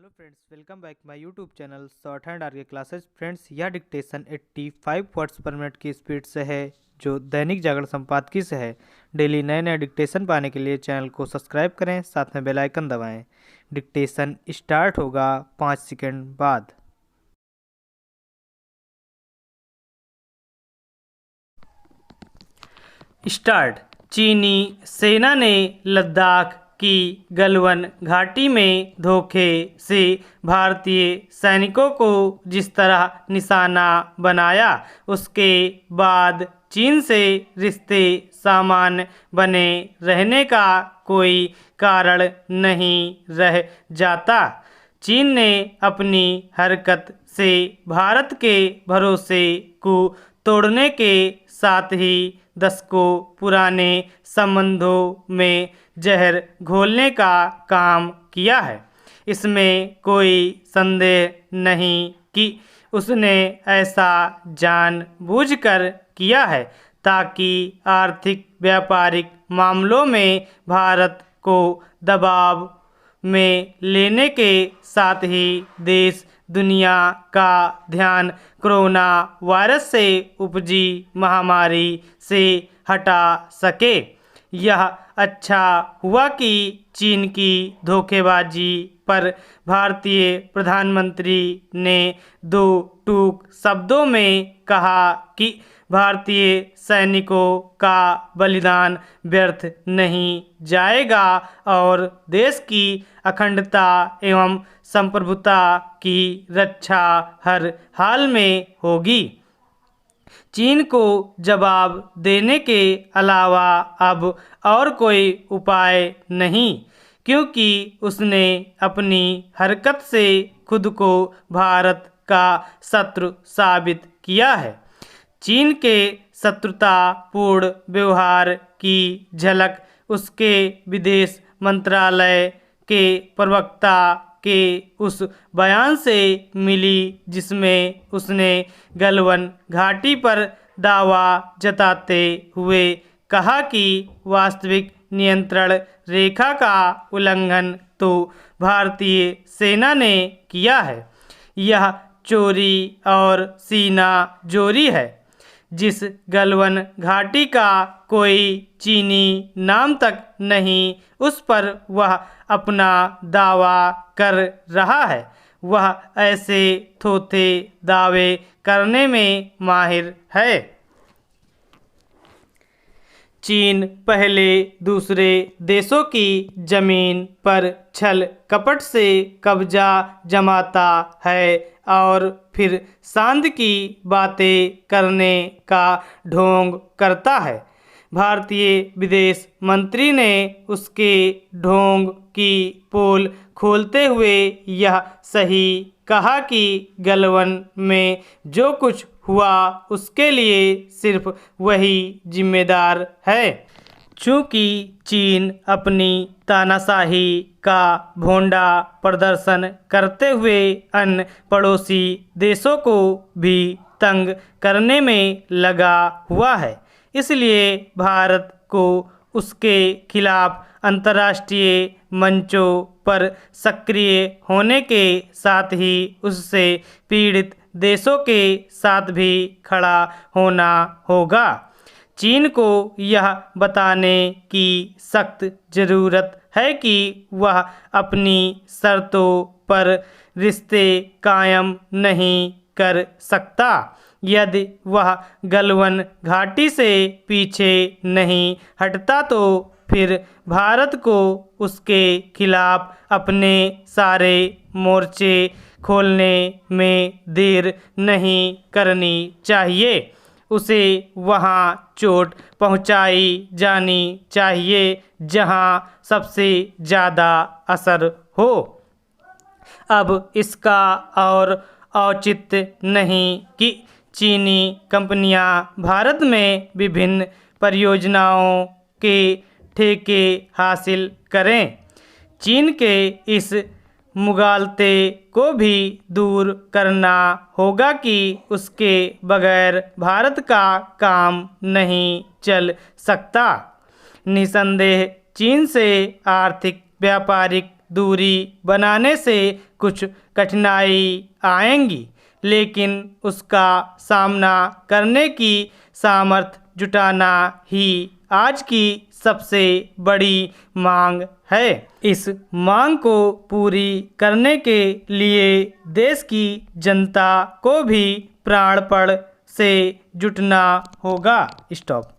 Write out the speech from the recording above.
Hello friends, welcome back my YouTube channel shorthand R K classes. Friends, यह dictation 85 words per minute की speed से है, जो दैनिक जागरण संपादकीय से है। डेली नए नए डिक्टेशन पाने के लिए चैनल को सब्सक्राइब करें, साथ में बेल आइकन दबाएं। डिक्टेशन स्टार्ट होगा 5 सेकंड बाद। स्टार्ट। चीनी सेना ने लद्दाख की गलवान घाटी में धोखे से भारतीय सैनिकों को जिस तरह निशाना बनाया, उसके बाद चीन से रिश्ते सामान्य बने रहने का कोई कारण नहीं रह जाता। चीन ने अपनी हरकत से भारत के भरोसे को तोड़ने के साथ ही दशकों पुराने संबंधों में जहर घोलने का काम किया है। इसमें कोई संदेह नहीं कि उसने ऐसा जानबूझकर किया है ताकि आर्थिक व्यापारिक मामलों में भारत को दबाव में लेने के साथ ही देश दुनिया का ध्यान कोरोना वायरस से उपजी महामारी से हटा सके। यह अच्छा हुआ कि चीन की धोखेबाजी पर भारतीय प्रधानमंत्री ने दो टूक शब्दों में कहा कि भारतीय सैनिकों का बलिदान व्यर्थ नहीं जाएगा और देश की अखंडता एवं संप्रभुता की रक्षा हर हाल में होगी। चीन को जवाब देने के अलावा अब और कोई उपाय नहीं, क्योंकि उसने अपनी हरकत से खुद को भारत का शत्रु साबित किया है। चीन के शत्रुतापूर्ण व्यवहार की झलक उसके विदेश मंत्रालय के प्रवक्ता के उस बयान से मिली, जिसमें उसने गलवान घाटी पर दावा जताते हुए कहा कि वास्तविक नियंत्रण रेखा का उल्लंघन तो भारतीय सेना ने किया है। यह चोरी और सीना जोरी है। जिस गलवान घाटी का कोई चीनी नाम तक नहीं, उस पर वह अपना दावा कर रहा है। वह ऐसे थोथे दावे करने में माहिर है। चीन पहले दूसरे देशों की जमीन पर छल कपट से कब्जा जमाता है और फिर सांध की बातें करने का ढोंग करता है। भारतीय विदेश मंत्री ने उसके ढोंग की पोल खोलते हुए यह सही कहा कि गलवान में जो कुछ हुआ उसके लिए सिर्फ वही जिम्मेदार है। चूँकि चीन अपनी तानाशाही का भोंडा प्रदर्शन करते हुए अन्य पड़ोसी देशों को भी तंग करने में लगा हुआ है, इसलिए भारत को उसके खिलाफ अंतर्राष्ट्रीय मंचों पर सक्रिय होने के साथ ही उससे पीड़ित देशों के साथ भी खड़ा होना होगा। चीन को यह बताने की सख्त ज़रूरत है कि वह अपनी शर्तों पर रिश्ते कायम नहीं कर सकता। यदि वह गलवान घाटी से पीछे नहीं हटता तो फिर भारत को उसके खिलाफ अपने सारे मोर्चे खोलने में देर नहीं करनी चाहिए। उसे वहाँ चोट पहुँचाई जानी चाहिए जहाँ सबसे ज़्यादा असर हो। अब इसका और औचित्य नहीं कि चीनी कंपनियां भारत में विभिन्न परियोजनाओं के ठेके हासिल करें। चीन के इस मुगालते को भी दूर करना होगा कि उसके बगैर भारत का काम नहीं चल सकता। निसंदेह चीन से आर्थिक व्यापारिक दूरी बनाने से कुछ कठिनाई आएंगी, लेकिन उसका सामना करने की सामर्थ्य जुटाना ही आज की सबसे बड़ी मांग है। इस मांग को पूरी करने के लिए देश की जनता को भी प्राणपण से जुटना होगा। स्टॉप।